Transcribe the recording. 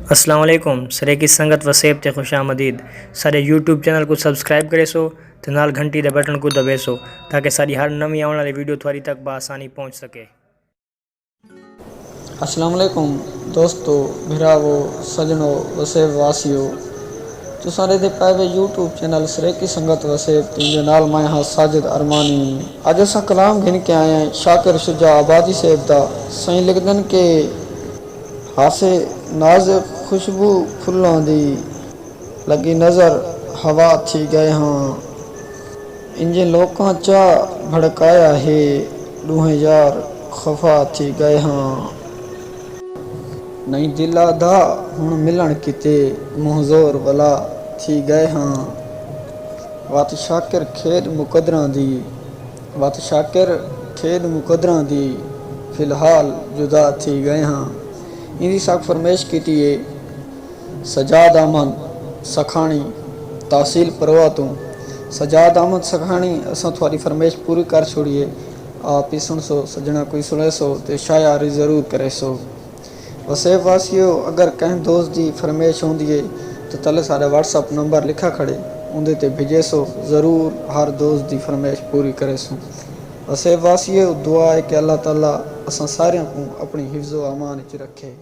अस्सलाम वालेकुम। सरे की संगत वसेब ते खुश आमदीद। सारे यूट्यूब चैनल को सब्सक्राइब करे सो ते नाल घंटी दे बटन को दबे सो ताकि सारी हर नवी आने वाली वीडियो थोड़ी तक बआसानी पहुंच सके। अस्सलाम वालेकुम दोस्तों, भिरावो, सजनों, वसेब वासियो। तुसां दे पाए वे यूट्यूब चैनल सरे की संगत वसेब तुझे नाल मैं हाँ साजिद अरमानी। अज असां कलाम घिन के आए हैं शाकिर शुजा आबादी सेब दा। सही लिखदन के हासे नाज खुशबू फुल्लों दी लगी नज़र हवा थी गए हाँ। इंजे लोकां चा भड़काया है रूहें यार खफा थी गए हाँ। नहीं दिला दा हुण मिलन किते मुहज़ोर वला थी गए हाँ। वत शाकिर खेद मुकदरां दी, वत शाकिर खेद मुकदरां दी फिलहाल जुदा थी गए हाँ। इंदी साक फरमाइश की है सजाद अहमद सखानी तहसील परवा तो। सजाद अहमद सखानी असां थोड़ी फरमाइश पूरी कर छोड़िए। आप ही सुन सो सजना कोई सुने सो तो शायारी ज़रूर करे सो। वसेब वासियो, अगर कहीं दोस्त की फरमाइश होंदी है तो तले सारे व्हाट्सअप नंबर लिखा खड़े उन्दे ते भेजे सो, ज़रूर हर दोस्त की फरमाइश पूरी करे सो। वसेब वासियो, दुआ है कि अल्लाह ताला असां सारियां को अपनी हिफ्ज़ो अमान च रखे।